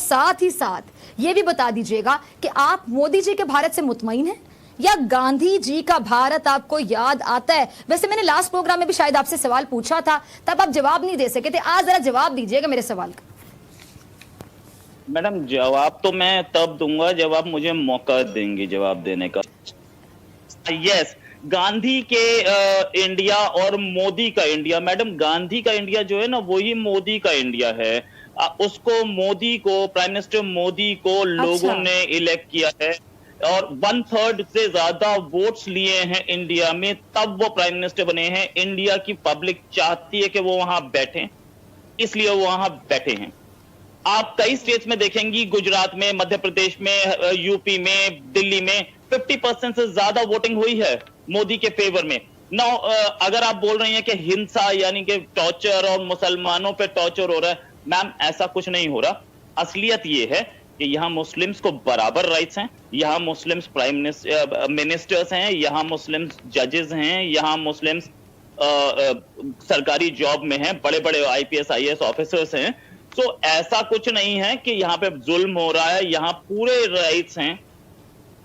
साथ ही साथ ये भी बता दीजिएगा कि आप मोदी जी के भारत से मुतमईन हैं या गांधी जी का भारत आपको याद आता है? वैसे मैंने लास्ट प्रोग्राम में भी शायद आपसे सवाल पूछा था, तब आप जवाब नहीं दे सके थे। आज जरा जवाब दीजिएगा मेरे सवाल का। मैडम जवाब तो मैं तब दूंगा जब आप मुझे मौका देंगे जवाब देने का। यस, गांधी के इंडिया और मोदी का इंडिया, मैडम गांधी का इंडिया जो है ना वही मोदी का इंडिया है। उसको मोदी को, प्राइम मिनिस्टर मोदी को लोगों ने इलेक्ट किया है और 1/3 से ज्यादा वोट्स लिए हैं इंडिया में, तब वो प्राइम मिनिस्टर बने हैं। इंडिया की पब्लिक चाहती है कि वो वहां बैठे, इसलिए वो वहां बैठे हैं। आप कई स्टेट्स में देखेंगी, गुजरात में, मध्य प्रदेश में, यूपी में, दिल्ली में 50% से ज्यादा वोटिंग हुई है मोदी के फेवर में। नाउ अगर आप बोल रही हैं कि हिंसा यानी कि टॉर्चर और मुसलमानों पे टॉर्चर हो रहा है, मैम ऐसा कुछ नहीं हो रहा। असलियत ये है कि यहाँ मुस्लिम्स को बराबर राइट्स हैं, यहाँ मुस्लिम्स प्राइम मिनिस्टर्स हैं, यहाँ मुस्लिम्स जजेस हैं, यहाँ मुस्लिम्स सरकारी जॉब में हैं, बड़े बड़े IPS IAS ऑफिसर्स हैं। तो ऐसा कुछ नहीं है कि यहाँ पे जुल्म हो रहा है, यहाँ पूरे राइट्स हैं।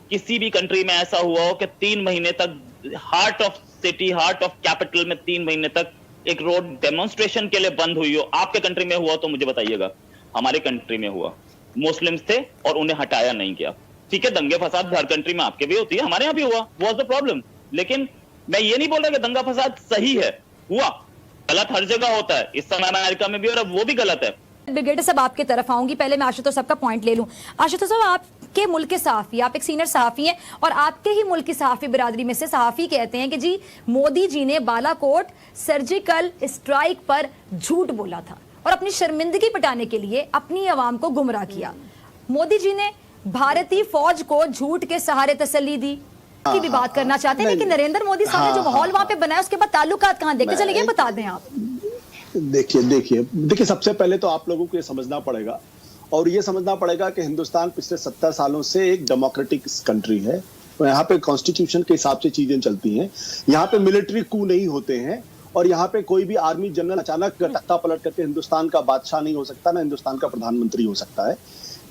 किसी भी कंट्री में ऐसा हुआ हो कि 3 महीने तक heart of city, heart of capital में 3 महीने तक एक रोड डेमोन्स्ट्रेशन के लिए बंद हुई हो? आपके कंट्री में हुआ तो मुझे बताइएगा। हमारे कंट्री में हुआ, मुस्लिम्स थे और उन्हें हटाया नहीं गया। ठीक है, दंगे फसाद हर कंट्री में आपके भी होती है, हमारे यहाँ भी हुआ, व्हाट्स द प्रॉब्लम? लेकिन मैं ये नहीं बोल रहा कि दंगा फसाद सही है, हुआ, गलत हर जगह होता है। इस समय अमेरिका में भी हो रहा है, वो भी गलत है। ब्रिगेडियर साहब आपकी तरफ आऊंगी, पहले मैं आशुतोष साहब का पॉइंट ले लूं। आशुतोष साहब, आपके मुल्क के सहाफी, आप एक सीनियर सहाफी हैं और आपके ही मुल्क की सहाफी बिरादरी में से सहाफी कहते हैं कि जी मोदी जी ने बालाकोट सर्जिकल स्ट्राइक पर झूठ बोला था और अपनी शर्मिंदगी मिटाने के लिए अपनी आवाम को गुमराह किया। मोदी जी ने भारतीय फौज को झूठ के सहारे तसल्ली दी की भी बात करना चाहते हैं, लेकिन नरेंद्र मोदी साहब ने जो माहौल वहां पे बनाया उसके बाद ताल्लुकात कहां देखते चले गए, बता दें आप। देखिए सबसे पहले तो आप लोगों को ये समझना पड़ेगा और ये समझना पड़ेगा कि हिंदुस्तान पिछले 70 सालों से एक डेमोक्रेटिक कंट्री है। यहाँ पे कॉन्स्टिट्यूशन के हिसाब से चीजें चलती हैं, यहाँ पे मिलिट्री कू नहीं होते हैं और यहाँ पे कोई भी आर्मी जनरल अचानक तख्ता पलट करके हिंदुस्तान का बादशाह नहीं हो सकता, ना हिंदुस्तान का प्रधानमंत्री हो सकता है।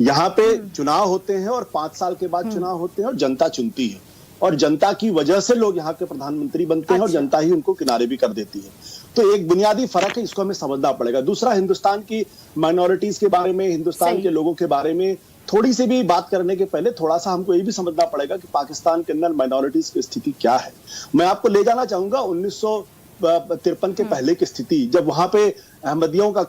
यहाँ पे चुनाव होते हैं और 5 साल के बाद चुनाव होते हैं और जनता चुनती है और जनता की वजह से लोग यहाँ के प्रधानमंत्री बनते हैं और जनता ही उनको किनारे भी कर देती है। तो एक बुनियादी फर्क है, इसको हमें समझना पड़ेगा। दूसरा, हिंदुस्तान की माइनॉरिटीज के बारे में, हिंदुस्तान के लोगों के बारे में थोड़ी सी भी बात करने के पहले थोड़ा सा हमको ये भी समझना पड़ेगा कि पाकिस्तान के अंदर माइनॉरिटीज की स्थिति क्या है। मैं आपको ले जाना चाहूंगा 1953 के पहले की स्थिति, जब वहां पे अहमदियों का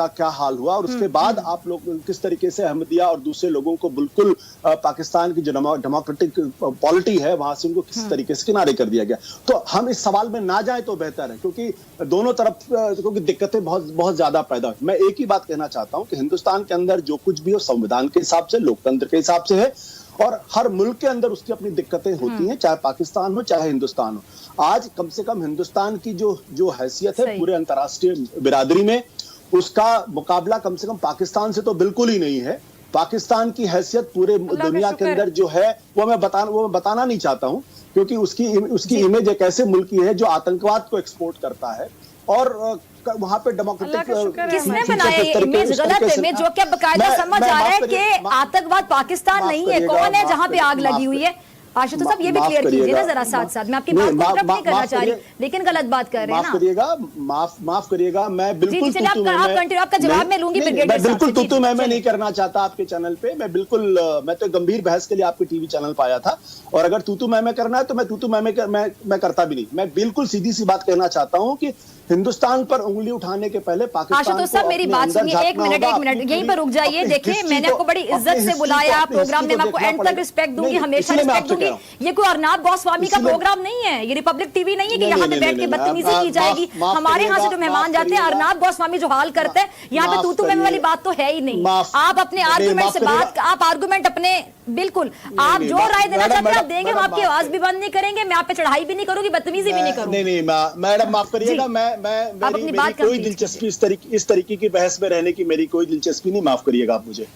क्या हाल हुआ और उसके बाद आप लोग किस तरीके से अहमदिया और दूसरे लोगों को बिल्कुल पाकिस्तान की जो डेमोक्रेटिक पॉलिटी है वहां से उनको किस तरीके से किनारे कर दिया गया। तो हम इस सवाल में ना जाए तो बेहतर है, क्योंकि दोनों तरफ क्योंकि दिक्कतें बहुत ज्यादा पैदा हुई। मैं एक ही बात कहना चाहता हूं कि हिंदुस्तान के अंदर जो कुछ भी हो संविधान के हिसाब से, लोकतंत्र के हिसाब से है और हर मुल्क के अंदर उसकी अपनी दिक्कतें होती हैं, चाहे पाकिस्तान हो चाहे हिंदुस्तान हो। आज कम से कम हिंदुस्तान की जो हैसियत है पूरे अंतर्राष्ट्रीय बिरादरी में, उसका मुकाबला कम से कम पाकिस्तान से तो बिल्कुल ही नहीं है। पाकिस्तान की हैसियत पूरे दुनिया के अंदर जो है वो मैं बताना नहीं चाहता हूं, क्योंकि उसकी इमेज एक ऐसे मुल्क की है जो आतंकवाद को एक्सपोर्ट करता है और वहां पे डेमोक्रेटिक किसने बनाया ये इमेज, गलत इमेज जो क्या बकायदा समझ आ रहा है कि आतंकवाद पाकिस्तान नहीं है, कौन है जहां पे आग लगी हुई है? आशुतोष साहब ये भी क्लियर कीजिए ना जरा साथ साथ। मैं आपकी बात को इंटरप्ट नहीं करना चाह रही, लेकिन गलत बात कर रहे हैं ना। माफ करिएगा, मैं बिल्कुल आपका जवाब मैं लूंगी ब्रिगेडियर साहब। बिल्कुल तू मैं नहीं करना चाहता आपके चैनल पे। मैं तो गंभीर बहस के लिए आपके टीवी चैनल पे आया था और अगर तू मैं करना है तो मैं तू मैं करता भी नहीं। मैं बिल्कुल सीधी सी बात कहना चाहता हूँ कि हिंदुस्तान पर उंगली उठाने के पहले पाकिस्तान को साहब मेरी बात सुनिए, एक मिनट यहीं पर रुक जाइए। देखिए मैंने आपको बड़ी इज्जत से बुलाया प्रोग्राम में, मैं आपको एंड तक रिस्पेक्ट दूंगी, हमेशा रिस्पेक्ट दूंगी। ये कोई अर्नाब गोस्वामी का प्रोग्राम नहीं है, ये रिपब्लिक टीवी नहीं है कि यहाँ पे बैठ के बदतमीजी की जाएगी। हमारे यहाँ से जो मेहमान जाते हैं, अर्नाब गोस्वामी जो हाल करते हैं, यहाँ पे तू मैं वाली बात तो है ही नहीं। आप अपने आर्गुमेंट से बात, आप आर्गुमेंट अपने बिल्कुल आप जो राय देना चाहते हैं आप देंगे, हम आपकी आवाज भी बंद नहीं करेंगे, मैं आप पे चढ़ाई भी नहीं करूंगी, बदतमीजी भी नहीं करूंगी। नहीं मैडम माफ करिएगा, मेरी कोई दिलचस्पी इस तरीके की बहस में रहने की मेरी कोई दिलचस्पी नहीं, माफ करिएगा आप मुझे।